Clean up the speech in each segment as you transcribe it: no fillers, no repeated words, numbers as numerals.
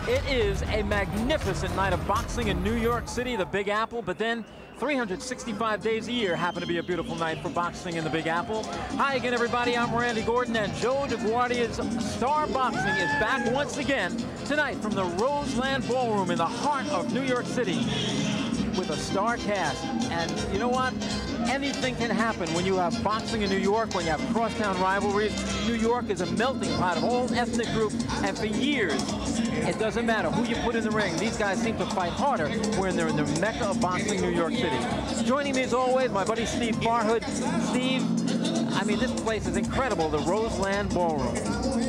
It is a magnificent night of boxing in New York City, the Big Apple, but then 365 days a year happen to be a beautiful night for boxing in the Big Apple. Hi again, everybody. I'm Randy Gordon, and Joe DeGuardia's Star Boxing is back once again tonight from the Roseland Ballroom in the heart of New York City with a star cast. And you know what? Anything can happen when you have boxing in New York, when you have crosstown rivalries. New York is a melting pot of all ethnic groups, and for years, it doesn't matter who you put in the ring. These guys seem to fight harder when they're in the mecca of boxing, New York City. Joining me as always, my buddy Steve Farhood. Steve, I mean, this place is incredible, the Roseland Ballroom.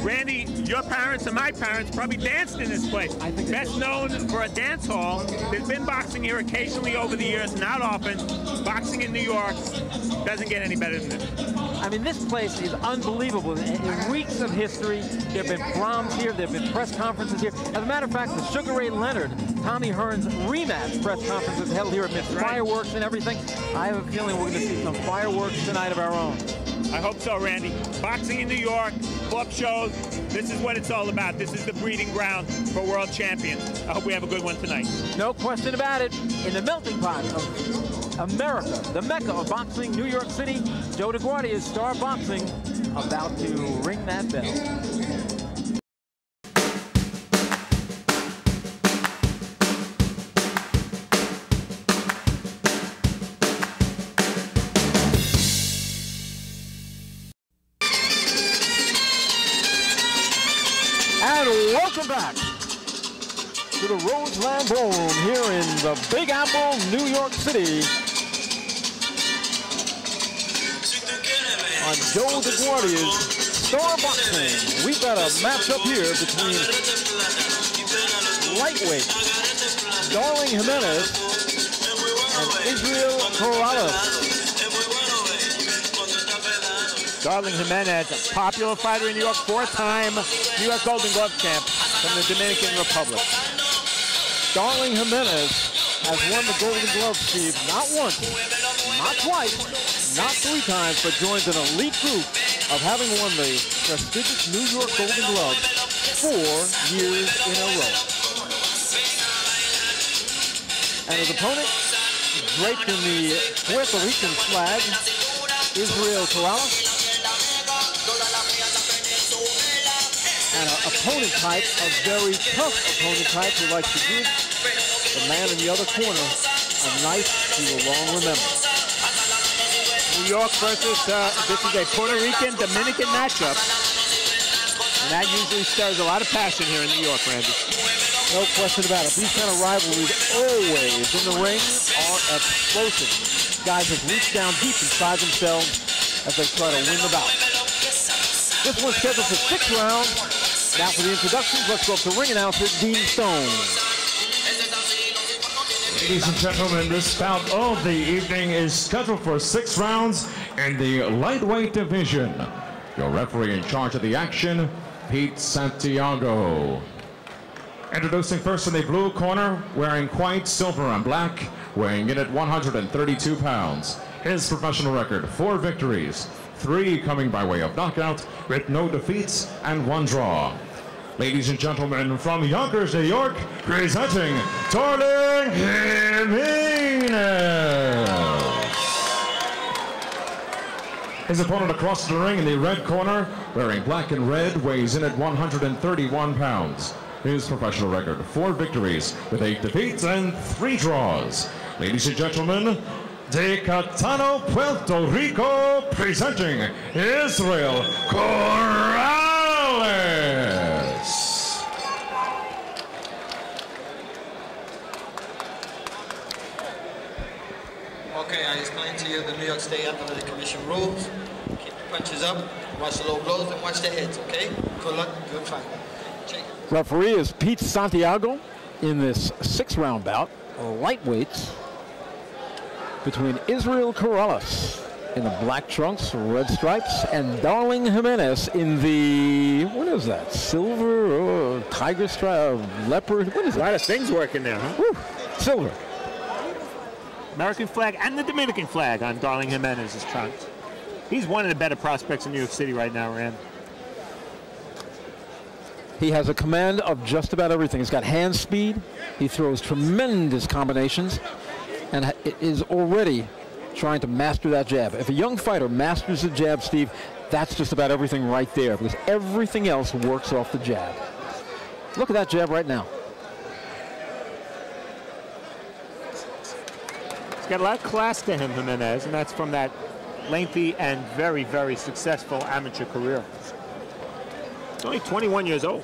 Randy, your parents and my parents probably danced in this place. I think best known for a dance hall. There's been boxing here occasionally over the years, not often. Boxing in New York doesn't get any better than this. I mean, this place is unbelievable. It reeks of history. There have been proms here. There have been press conferences here. As a matter of fact, the Sugar Ray Leonard, Tommy Hearns rematch press conferences held here amidst fireworks and everything. I have a feeling we're going to see some fireworks tonight of our own. I hope so, Randy. Boxing in New York, club shows, this is what it's all about. This is the breeding ground for world champions. I hope we have a good one tonight. No question about it. In the melting pot of America, the mecca of boxing, New York City, Joe DeGuardia's Star Boxing about to ring that bell. Welcome back to the Roseland Ballroom here in the Big Apple, New York City. On Joe DeGuardia's Star Boxing. We've got a matchup here between lightweight Darling Jimenez and Isreal Coraliz. Darling Jimenez, a popular fighter in New York, four-time New York Golden Glove champ from the Dominican Republic. Darling Jimenez has won the Golden Glove, Steve, not once, not twice, not three times, but joins an elite group of having won the prestigious New York Golden Glove 4 years in a row. And his opponent, draped in the Puerto Rican flag, Isreal Coraliz. And an opponent type, a very tough opponent type who likes to give the man in the other corner a knife he will long remember. New York versus, this is a Puerto Rican Dominican matchup. And that usually stirs a lot of passion here in New York, Randy. No question about it. These kind of rivalries always in the ring are explosive. Guys have reached down deep inside themselves as they try to win the bout. This one's scheduled for 6 rounds. Now for the introductions, let's go up to ring announcer Dean Stone. Ladies and gentlemen, this bout of the evening is scheduled for 6 rounds in the lightweight division. Your referee in charge of the action, Pete Santiago. Introducing first in the blue corner, wearing white, silver, and black, weighing in at 132 pounds. His professional record, 4 victories, 3 coming by way of knockout, with no defeats and 1 draw. Ladies and gentlemen, from Yonkers, New York, presenting Darling Jimenez. His opponent across the ring in the red corner, wearing black and red, weighs in at 131 pounds. His professional record, 4 victories, with 8 defeats and 3 draws. Ladies and gentlemen, de Catano, Puerto Rico, presenting Isreal Coraliz. Okay, I explained to you the New York State Athletic Commission rules. Keep the punches up, watch the low blows, and watch the heads, okay? Good luck, good fight. Referee is Pete Santiago in this 6-round bout, lightweights, between Isreal Coraliz in the black trunks, red stripes, and Darling Jimenez in the, what is that, silver, tiger stripe, leopard, what is it? A lot of things working there, huh? Woo, silver. American flag and the Dominican flag on Darling Jimenez's trunks. He's one of the better prospects in New York City right now, Rand. He has a command of just about everything. He's got hand speed. He throws tremendous combinations and is already trying to master that jab. If a young fighter masters the jab, Steve, that's just about everything right there, because everything else works off the jab. Look at that jab right now. He's got a lot of class to him, Jimenez, and that's from that lengthy and very, very successful amateur career. He's only 21 years old.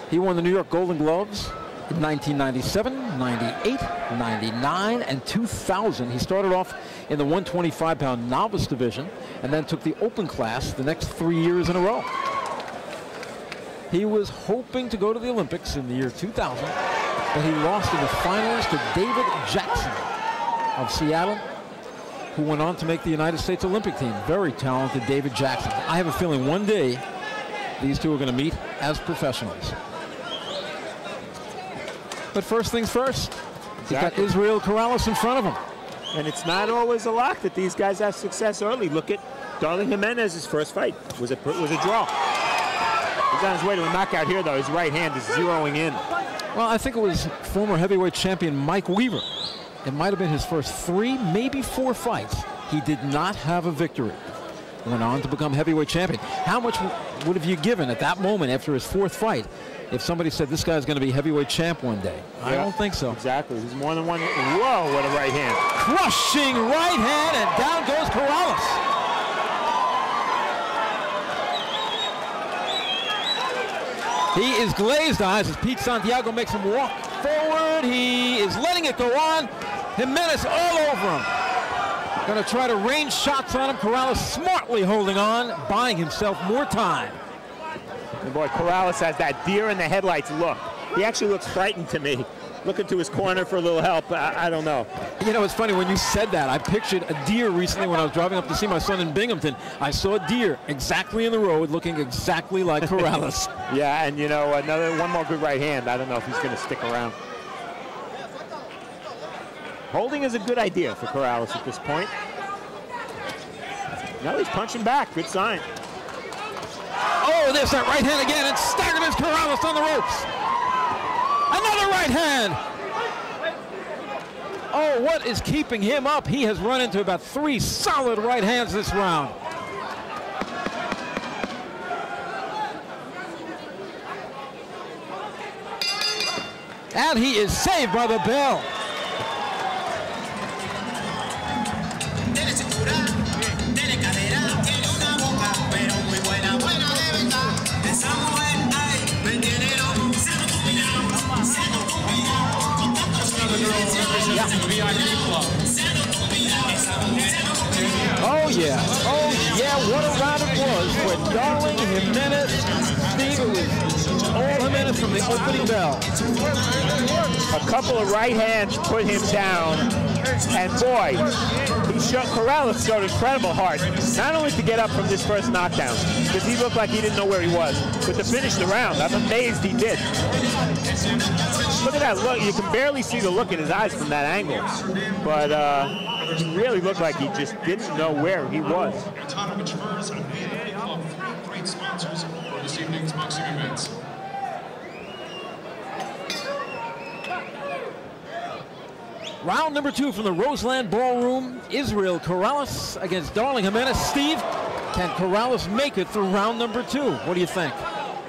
He won the New York Golden Gloves in 1997, 98, 99, and 2000. He started off in the 125-pound novice division and then took the open class the next 3 years in a row. He was hoping to go to the Olympics in the year 2000, but he lost in the finals to David Jackson of Seattle, who went on to make the United States Olympic team. Very talented David Jackson. I have a feeling one day these two are going to meet as professionals. But first things first, he's got Isreal Coraliz in front of him. And it's not always a lock that these guys have success early. Look at Darling Jimenez's first fight. Was a draw. He's on his way to a knockout here, though. His right hand is zeroing in. Well, I think it was former heavyweight champion Mike Weaver. It might have been his first 3, maybe 4 fights. He did not have a victory. Went on to become heavyweight champion. How much would have you given at that moment after his 4th fight if somebody said this guy's going to be heavyweight champ one day? Yeah, I don't think so. Exactly. There's more than one. Whoa, what a right hand. Crushing right hand, and down goes Coraliz. He is glazed eyes as Pete Santiago makes him walk forward. He is letting it go on. Jimenez all over him. Going to try to range shots on him. Coraliz smartly holding on, buying himself more time. And boy, Coraliz has that deer in the headlights look. He actually looks frightened to me. Looking to his corner for a little help. I don't know. You know, it's funny when you said that. I pictured a deer recently when I was driving up to see my son in Binghamton. I saw a deer exactly in the road looking exactly like Coraliz. Yeah, and you know, one more good right hand. I don't know if he's going to stick around. Holding is a good idea for Coraliz at this point. Now he's punching back. Good sign. Oh, there's that right hand again, and staggered as Coraliz on the ropes. Another right hand. Oh, what is keeping him up? He has run into about 3 solid right hands this round. And he is saved by the bell. Oh yeah, oh yeah, what a round it was for Darling Jimenez. Steve, it was all Jimenez from the opening bell. A couple of right hands put him down, and boy, Coraliz showed incredible heart, not only to get up from this first knockdown, because he looked like he didn't know where he was, but to finish the round. I'm amazed he did. Look at that look. You can barely see the look in his eyes from that angle, but he really looked like he just didn't know where he was. Great sponsors for this evening's boxing events. Round number 2 from the Roseland Ballroom. Isreal Coraliz against Darling Jimenez. Steve, can Coraliz make it through round number 2? What do you think?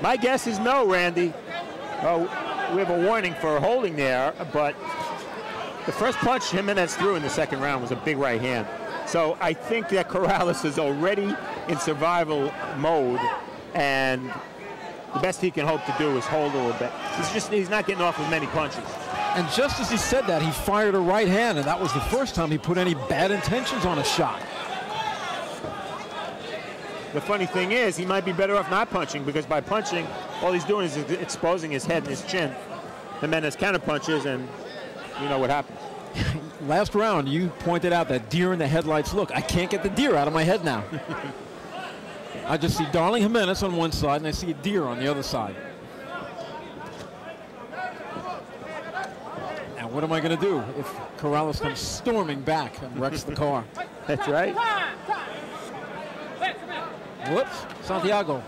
My guess is no, Randy. Oh, we have a warning for holding there, but the first punch Jimenez threw in the second round was a big right hand. So I think that Coraliz is already in survival mode, and the best he can hope to do is hold a little bit. He's not getting off with many punches. And just as he said that, he fired a right hand, and that was the first time he put any bad intentions on a shot. The funny thing is, he might be better off not punching, because by punching, all he's doing is exposing his head and his chin. Jimenez counter punches, and you know what happens. Last round, you pointed out that deer in the headlights look. I can't get the deer out of my head now. I just see Darling Jimenez on one side, and I see a deer on the other side. Now, what am I going to do if Coraliz comes storming back and wrecks the car? That's right. Whoops. Santiago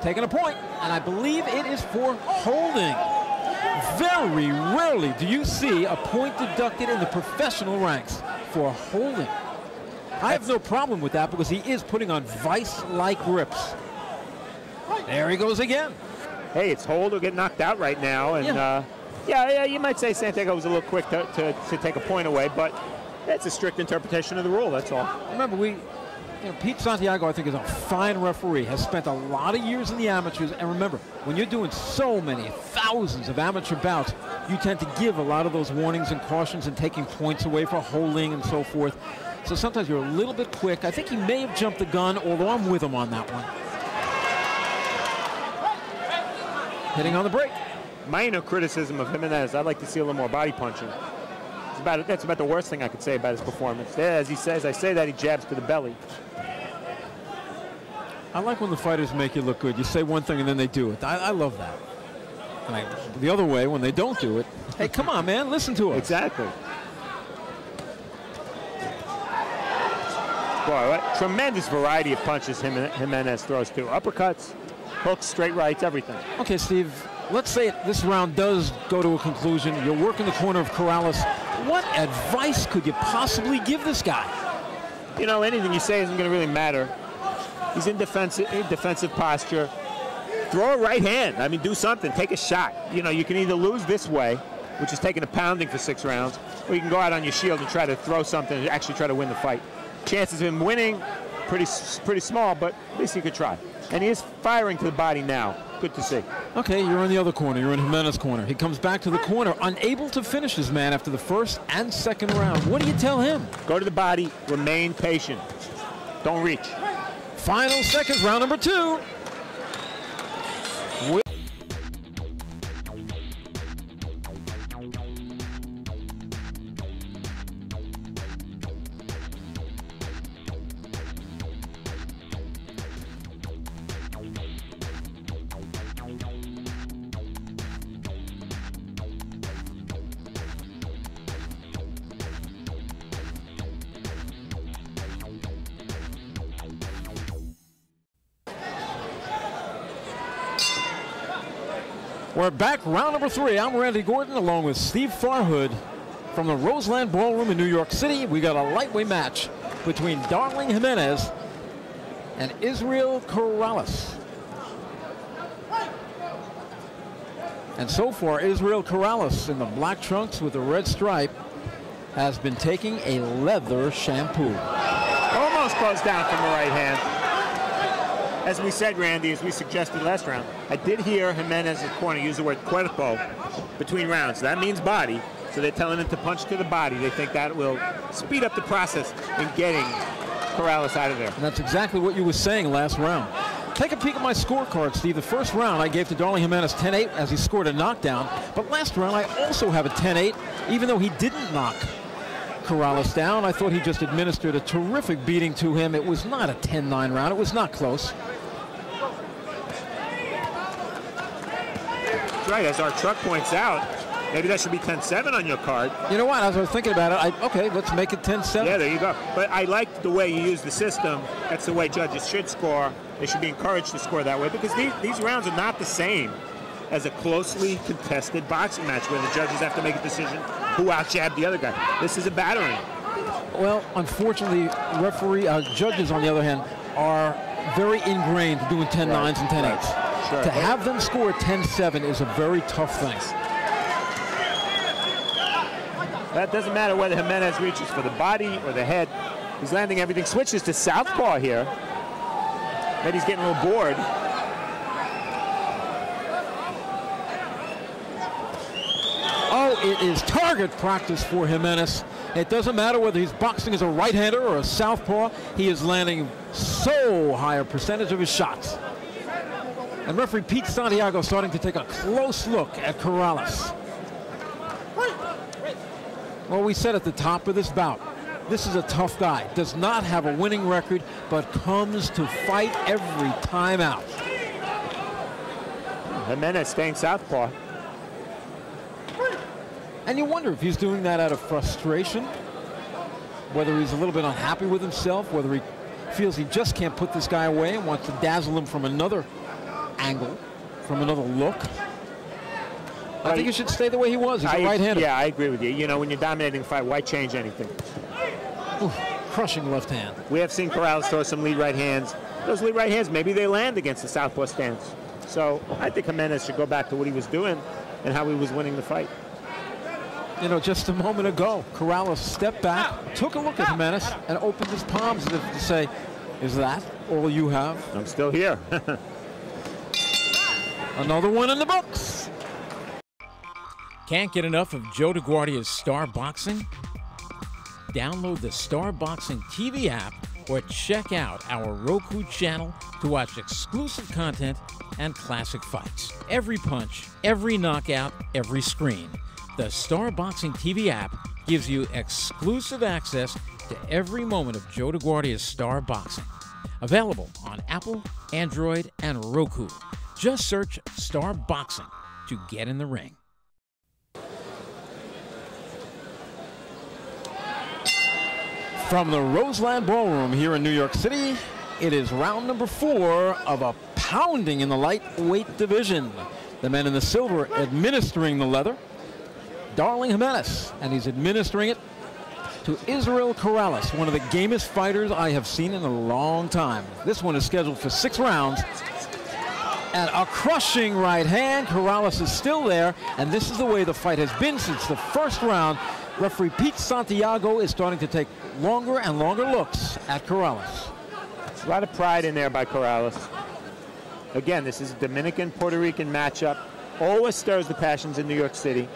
taking a point, and I believe it is for holding. Very rarely do you see a point deducted in the professional ranks for holding. I have no problem with that because he is putting on vice-like grips. There he goes again. Hey, it's hold or get knocked out right now, and yeah, you might say Santiago was a little quick to take a point away, but that's a strict interpretation of the rule, that's all. Remember, Pete Santiago, I think, is a fine referee, has spent a lot of years in the amateurs, and remember, when you're doing so many thousands of amateur bouts, you tend to give a lot of those warnings and cautions and taking points away for holding and so forth. So sometimes you're a little bit quick. I think he may have jumped the gun, although I'm with him on that one. Hitting on the break. Minor criticism of Jimenez. I'd like to see a little more body punching. That's about the worst thing I could say about his performance. Yeah, as he says, I say that he jabs to the belly. I like when the fighters make you look good. You say one thing and then they do it. I love that. And the other way, when they don't do it, hey, come on, man, listen to us. Exactly. Boy, what tremendous variety of punches Jimenez throws too. Uppercuts, hooks, straight rights, everything. Okay, Steve, let's say this round does go to a conclusion. You're working the corner of Coraliz. What advice could you possibly give this guy? You know, anything you say isn't going to really matter. He's in defensive posture. Throw a right hand. I mean, do something. Take a shot. You know, you can either lose this way, which is taking a pounding for 6 rounds, or you can go out on your shield and try to throw something and actually try to win the fight. Chances of him winning, pretty small, but at least he could try. And he is firing to the body now. Good to see. Okay, you're in the other corner. You're in Jimenez's corner. He comes back to the corner, unable to finish his man after the first and second round. What do you tell him? Go to the body. Remain patient. Don't reach. Final seconds, round number 2. We're back, round number 3. I'm Randy Gordon along with Steve Farhood from the Roseland Ballroom in New York City. We got a lightweight match between Darling Jimenez and Isreal Coraliz. And so far, Isreal Coraliz in the black trunks with the red stripe has been taking a leather shampoo. Almost closed down from the right hand. As we said, Randy, as we suggested last round, I did hear Jimenez's corner use the word cuerpo between rounds. That means body, so they're telling him to punch to the body. They think that will speed up the process in getting Coraliz out of there. And that's exactly what you were saying last round. Take a peek at my scorecard, Steve. The first round I gave to Darling Jimenez 10-8 as he scored a knockdown. But last round I also have a 10-8, even though he didn't knock Coraliz down. I thought he just administered a terrific beating to him. It was not a 10-9 round. It was not close. Right, as our truck points out, maybe that should be 10-7 on your card. You know what, as I was thinking about it, okay, let's make it 10-7. Yeah, there you go. But I like the way you use the system. That's the way judges should score. They should be encouraged to score that way because these rounds are not the same as a closely contested boxing match where the judges have to make a decision who out-jabbed the other guy. This is a battering. Well, unfortunately, judges, on the other hand, are very ingrained to doing 10-9s and 10-8s. Sure. To have them score 10-7 is a very tough thing. That doesn't matter whether Jimenez reaches for the body or the head. He's landing everything. Switches to southpaw here. Maybe he's getting a little bored. Oh, it is target practice for Jimenez. It doesn't matter whether he's boxing as a right-hander or a southpaw. He is landing so high a percentage of his shots. And referee Pete Santiago starting to take a close look at Coraliz. Well, we said at the top of this bout, this is a tough guy. Does not have a winning record, but comes to fight every time out. Jimenez staying southpaw. And you wonder if he's doing that out of frustration, whether he's a little bit unhappy with himself, whether he feels he just can't put this guy away and wants to dazzle him from another angle, from another look. I think he should stay the way he was. He's a right-hander. Yeah, I agree with you. You know, when you're dominating the fight, why change anything? Ooh, crushing left hand. We have seen Coraliz throw some lead right hands. Those lead right hands, maybe they land against the southpaw stance. So I think Jimenez should go back to what he was doing and how he was winning the fight. You know, just a moment ago, Coraliz stepped back, took a look at Jimenez, and opened his palms as if to say, is that all you have? I'm still here. Another one in the books. Can't get enough of Joe DeGuardia's Star Boxing? Download the Star Boxing TV app or check out our Roku channel to watch exclusive content and classic fights. Every punch, every knockout, every screen. The Star Boxing TV app gives you exclusive access to every moment of Joe DeGuardia's Star Boxing. Available on Apple, Android, and Roku. Just search Star Boxing to get in the ring. From the Roseland Ballroom here in New York City, it is round number 4 of a pounding in the lightweight division. The man in the silver administering the leather, Darling Jimenez, and he's administering it to Isreal Coraliz, one of the gamest fighters I have seen in a long time. This one is scheduled for 6 rounds. And a crushing right hand. Coraliz is still there, and this is the way the fight has been since the first round. Referee Pete Santiago is starting to take longer and longer looks at Coraliz. A lot of pride in there by Coraliz. Again, this is a Dominican-Puerto Rican matchup. Always stirs the passions in New York City.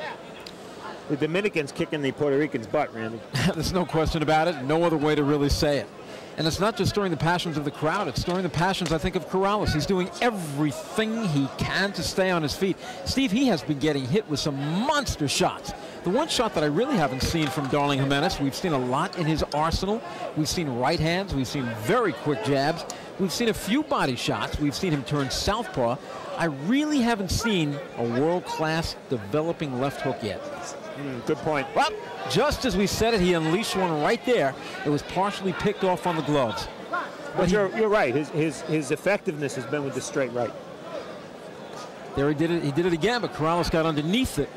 The Dominicans kicking the Puerto Ricans' butt, Randy. There's no question about it. No other way to really say it. And it's not just stirring the passions of the crowd. It's stirring the passions, I think, of Coraliz. He's doing everything he can to stay on his feet. Steve, he has been getting hit with some monster shots. The one shot that I really haven't seen from Darling Jimenez, we've seen a lot in his arsenal. We've seen right hands. We've seen very quick jabs. We've seen a few body shots. We've seen him turn southpaw. I really haven't seen a world-class developing left hook yet. Good point. Well, just as we said it, he unleashed one right there. It was partially picked off on the gloves. But you're right. His effectiveness has been with the straight right. There he did it. He did it again, but Coraliz got underneath it.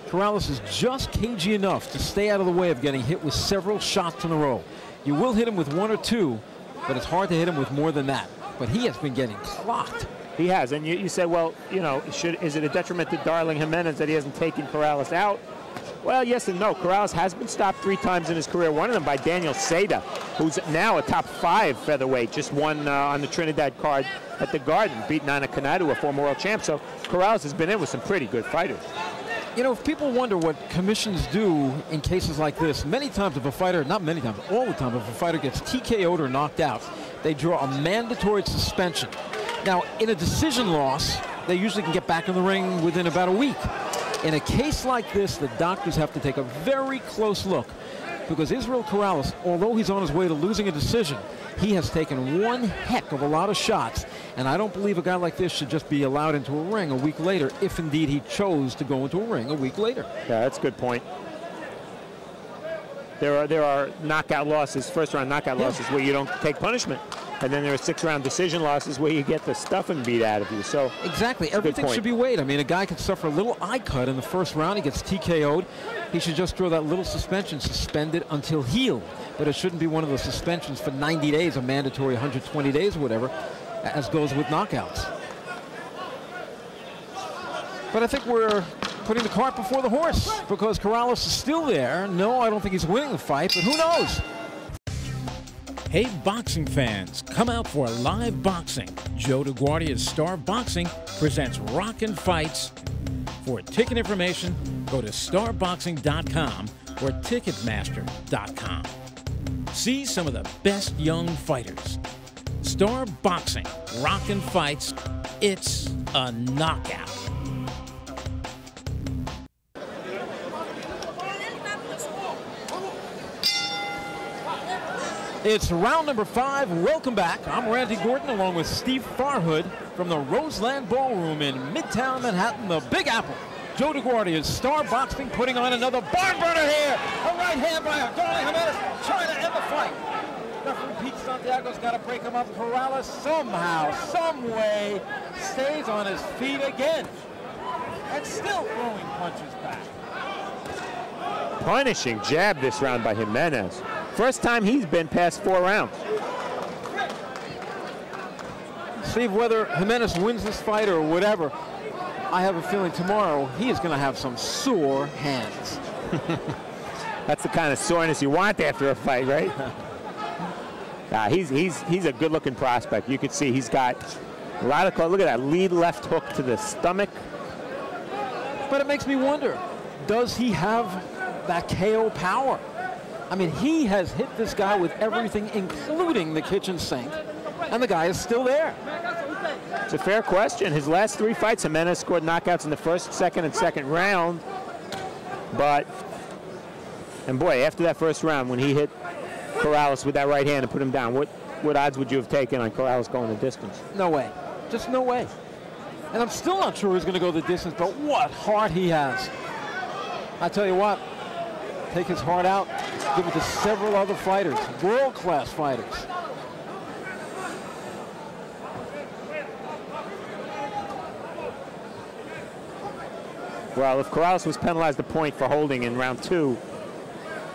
Coraliz is just cagey enough to stay out of the way of getting hit with several shots in a row. You will hit him with 1 or 2, but it's hard to hit him with more than that. But he has been getting clocked. He has, and you say, well, you know, is it a detriment to Darling Jimenez that he hasn't taken Coraliz out? Well, yes and no. Coraliz has been stopped 3 times in his career, one of them by Daniel Seda, who's now a top 5 featherweight, just won on the Trinidad card at the Garden, beating Ana Kanadu, a former world champ. So Coraliz has been in with some pretty good fighters. You know, if people wonder what commissions do in cases like this, many times if a fighter, not many times, all the time, if a fighter gets TKO'd or knocked out, they draw a mandatory suspension. Now, in a decision loss, they usually can get back in the ring within about a week. In a case like this, the doctors have to take a very close look because Isreal Coraliz, although he's on his way to losing a decision, he has taken one heck of a lot of shots, and I don't believe a guy like this should just be allowed into a ring a week later, if indeed he chose to go into a ring a week later. Yeah, that's a good point. There are knockout losses, first-round knockout losses where you don't take punishment. And then there are 6-round decision losses where you get the stuffing beat out of you. So exactly, everything should be weighed. I mean, a guy could suffer a little eye cut in the first round. He gets TKO'd. He should just throw that little suspension, suspended until healed. But it shouldn't be one of the suspensions for 90 days, a mandatory 120 days or whatever, as goes with knockouts. But I think we're putting the cart before the horse because Coraliz is still there. No, I don't think he's winning the fight, but who knows? Hey, boxing fans, come out for live boxing. Joe DeGuardia's Star Boxing presents Rockin' Fights. For ticket information, go to starboxing.com or ticketmaster.com. See some of the best young fighters. Star Boxing, Rockin' Fights, it's a knockout. It's round number 5. Welcome back. I'm Randy Gordon along with Steve Farhood from the Roseland Ballroom in Midtown Manhattan, the Big Apple. Joe DeGuardia's Star Boxing putting on another barn burner here. A right hand by Darling Jimenez trying to end the fight. Referee Pete Santiago's got to break him up. Coraliz somehow, some way, stays on his feet again. And still throwing punches back. Punishing jab this round by Jimenez. First time he's been past 4 rounds. Steve, whether Jimenez wins this fight or whatever, I have a feeling tomorrow he is going to have some sore hands. That's the kind of soreness you want after a fight, right? He's a good-looking prospect. You can see he's got a lot of, look at that lead left hook to the stomach. But it makes me wonder, does he have that KO power? I mean, he has hit this guy with everything, including the kitchen sink, and the guy is still there. It's a fair question. His last 3 fights, Jimenez scored knockouts in the first, second, and second round. And boy, after that first round, when he hit Coraliz with that right hand and put him down, what odds would you have taken on Coraliz going the distance? No way. Just no way. And I'm still not sure he's going to go the distance, but what heart he has. I tell you what, take his heart out, give it to several other fighters, world-class fighters. Well, if Coraliz was penalized a point for holding in round 2,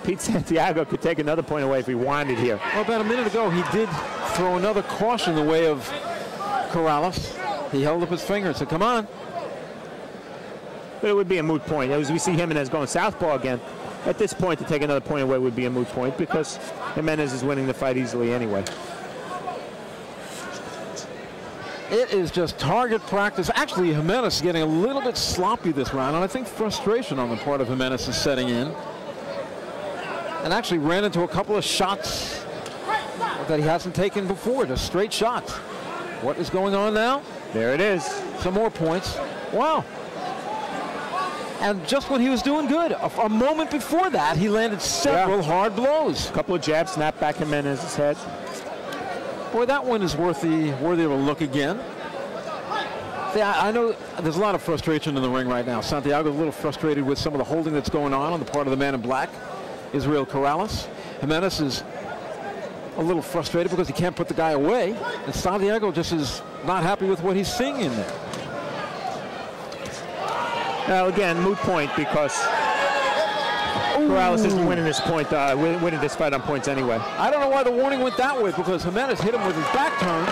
Pete Santiago could take another point away if he wanted here. Well, about a minute ago, he did throw another caution the way of Coraliz. He held up his finger and said, come on. But it would be a moot point. As we see Jimenez going southpaw again, at this point to take another point away would be a moot point because Jimenez is winning the fight easily anyway. It is just target practice. Actually, Jimenez is getting a little bit sloppy this round, and I think frustration on the part of Jimenez is setting in. And actually ran into a couple of shots that he hasn't taken before, just straight shots. What is going on now? There it is. Some more points. Wow. And just when he was doing good, a moment before that, he landed several hard blows. A couple of jabs, snapped back Jimenez's head. Boy, that one is worthy of a look again. See, I know there's a lot of frustration in the ring right now. Santiago's a little frustrated with some of the holding that's going on the part of the man in black, Isreal Coraliz. Jimenez is a little frustrated because he can't put the guy away. And Santiago just is not happy with what he's seeing in there. Now, again, moot point because Coraliz isn't winning this fight on points anyway. I don't know why the warning went that way because Jimenez hit him with his back turn.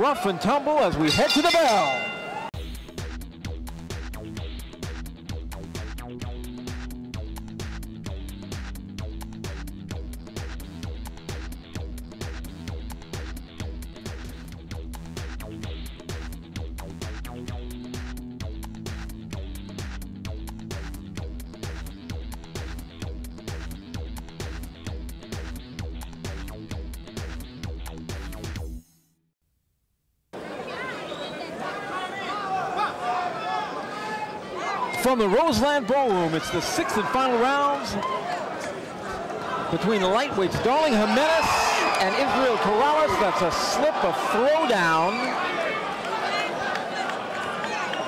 Rough and tumble as we head to the bell. From the Roseland Ballroom, it's the 6th and final rounds between the lightweights, Darling Jimenez and Isreal Coraliz. That's a slip, a throwdown.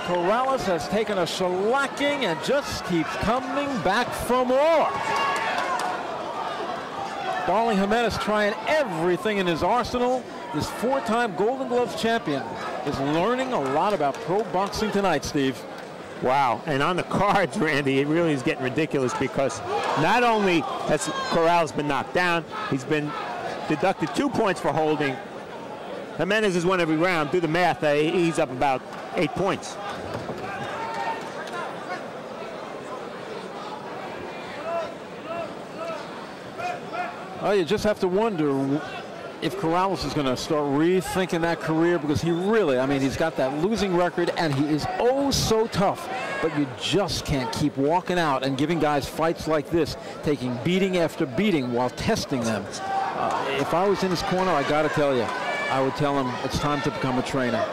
Coraliz has taken a shellacking and just keeps coming back for more. Darling Jimenez trying everything in his arsenal. This 4-time Golden Gloves champion is learning a lot about pro boxing tonight, Steve. Wow, and on the cards, Randy, it really is getting ridiculous because not only has Coraliz been knocked down, he's been deducted 2 points for holding. Jimenez has won every round. Do the math, he's up about 8 points. Well, you just have to wonder if Coraliz is going to start rethinking that career because he really, I mean, he's got that losing record and he is oh so tough, but you just can't keep walking out and giving guys fights like this, taking beating after beating while testing them. If I was in his corner, I got to tell you, I would tell him it's time to become a trainer.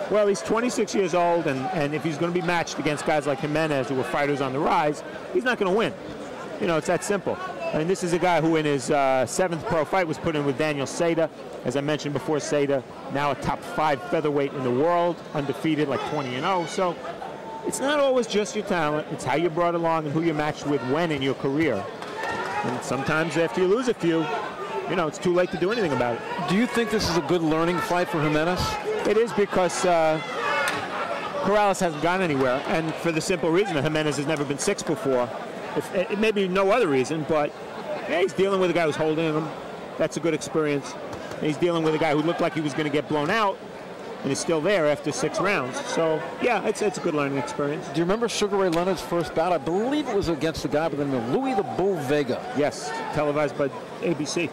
Well, he's 26 years old, and if he's going to be matched against guys like Jimenez, who are fighters on the rise, he's not going to win. You know, it's that simple. I mean, this is a guy who in his 7th pro fight was put in with Daniel Seda. As I mentioned before, Seda now a top 5 featherweight in the world, undefeated, like 20-0. So it's not always just your talent. It's how you're brought along and who you're matched with when in your career. And sometimes after you lose a few, you know, it's too late to do anything about it. Do you think this is a good learning fight for Jimenez? It is, because Coraliz hasn't gone anywhere, and for the simple reason that Jimenez has never been 6 before. It may be no other reason, but yeah, he's dealing with a guy who's holding him. That's a good experience. And he's dealing with a guy who looked like he was going to get blown out, and is still there after 6 rounds. So, yeah, it's a good learning experience. Do you remember Sugar Ray Leonard's first bout? I believe it was against the guy by the name of Louis the Bull Vega. Yes, televised by ABC.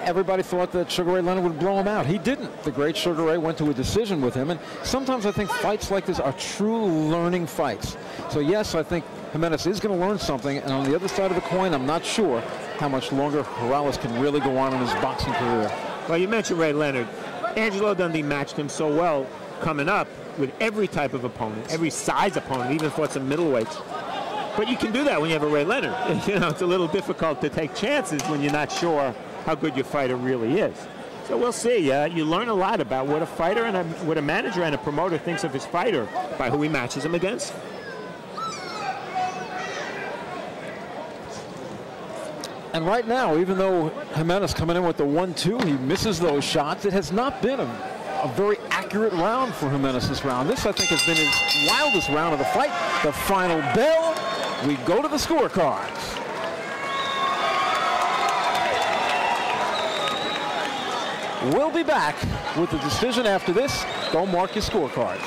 Everybody thought that Sugar Ray Leonard would blow him out. He didn't. The great Sugar Ray went to a decision with him, and sometimes I think fights like this are true learning fights. So, yes, I think Jimenez is going to learn something, and on the other side of the coin, I'm not sure how much longer Coraliz can really go on in his boxing career. Well, you mentioned Ray Leonard. Angelo Dundee matched him so well coming up with every type of opponent, every size opponent, even fought some middleweights. But you can do that when you have a Ray Leonard. You know, it's a little difficult to take chances when you're not sure how good your fighter really is. So we'll see. You learn a lot about what a fighter and what a manager and a promoter thinks of his fighter by who he matches him against. And right now, even though Jimenez coming in with the 1-2, he misses those shots. It has not been a very accurate round for Jimenez this round. This, I think, has been his wildest round of the fight. The final bell. We go to the scorecards. We'll be back with the decision after this. Go mark your scorecards.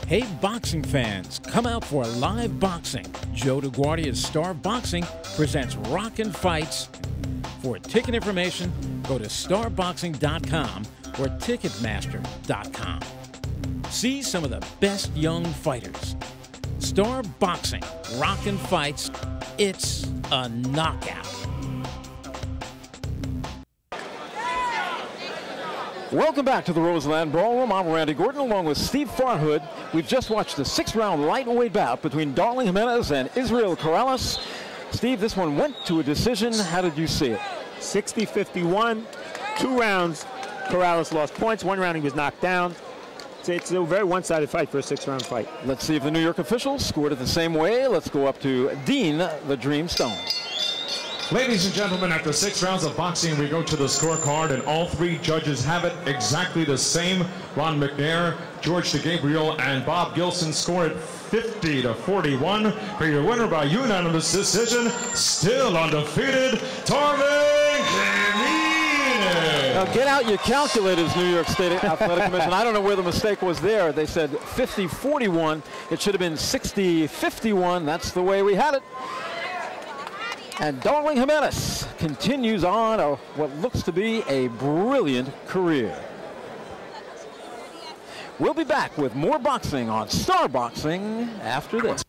Hey, boxing fans, come out for live boxing. Joe DeGuardia's Star Boxing presents Rockin' Fights. For ticket information, go to starboxing.com or ticketmaster.com. See some of the best young fighters. Star Boxing, Rockin' Fights, it's a knockout. Welcome back to the Roseland Ballroom. I'm Randy Gordon along with Steve Farhood. We've just watched the 6-round lightweight bout between Darling Jimenez and Isreal Coraliz. Steve, this one went to a decision. How did you see it? 60-51, 2 rounds. Coraliz lost points. 1 round he was knocked down. It's a very one-sided fight for a 6-round fight. Let's see if the New York officials scored it the same way. Let's go up to Dean the Dream Stone. Ladies and gentlemen, after 6 rounds of boxing, we go to the scorecard, and all 3 judges have it exactly the same. Ron McNair, George DeGabriel, and Bob Gilson scored 50-41 for your winner by unanimous decision, still undefeated, Darling Jimenez. Now get out your calculators, New York State Athletic Commission. I don't know where the mistake was there. They said 50-41. It should have been 60-51. That's the way we had it. And Darling Jimenez continues on what looks to be a brilliant career. We'll be back with more boxing on Star Boxing after this.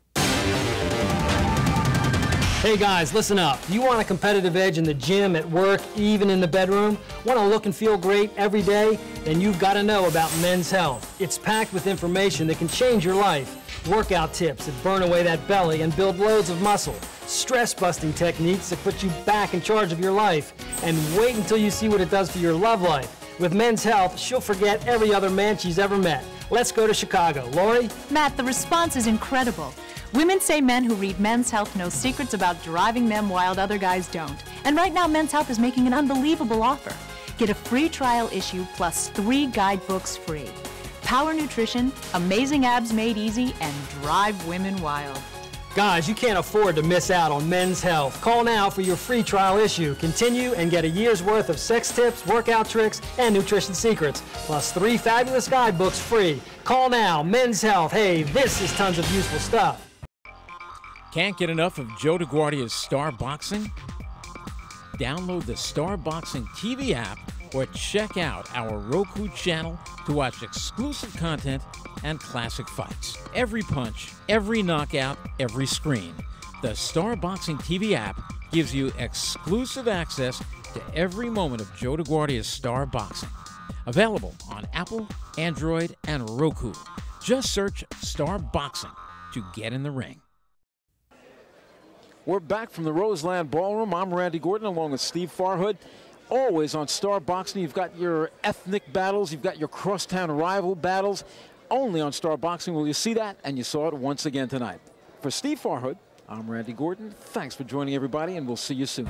Hey guys, listen up. You want a competitive edge in the gym, at work, even in the bedroom? Want to look and feel great every day? Then you've got to know about Men's Health. It's packed with information that can change your life. Workout tips that burn away that belly and build loads of muscle. Stress-busting techniques that put you back in charge of your life. And wait until you see what it does for your love life. With Men's Health, she'll forget every other man she's ever met. Let's go to Chicago. Lori? Matt, the response is incredible. Women say men who read Men's Health know secrets about driving them wild other guys don't. And right now, Men's Health is making an unbelievable offer. Get a free trial issue plus 3 guidebooks free. Power Nutrition, Amazing Abs Made Easy, and Drive Women Wild. Guys, you can't afford to miss out on Men's Health. Call now for your free trial issue. Continue and get a year's worth of sex tips, workout tricks, and nutrition secrets, plus 3 fabulous guidebooks free. Call now. Men's Health. Hey, this is tons of useful stuff. Can't get enough of Joe DeGuardia's Star Boxing? Download the Star Boxing TV app or check out our Roku channel to watch exclusive content and classic fights. Every punch, every knockout, every screen. The Star Boxing TV app gives you exclusive access to every moment of Joe DeGuardia's Star Boxing. Available on Apple, Android, and Roku. Just search Star Boxing to get in the ring. We're back from the Roseland Ballroom. I'm Randy Gordon along with Steve Farhood. Always on Star Boxing, you've got your ethnic battles, you've got your crosstown rival battles. Only on Star Boxing will you see that, and you saw it once again tonight. For Steve Farhood, I'm Randy Gordon. Thanks for joining everybody, and we'll see you soon.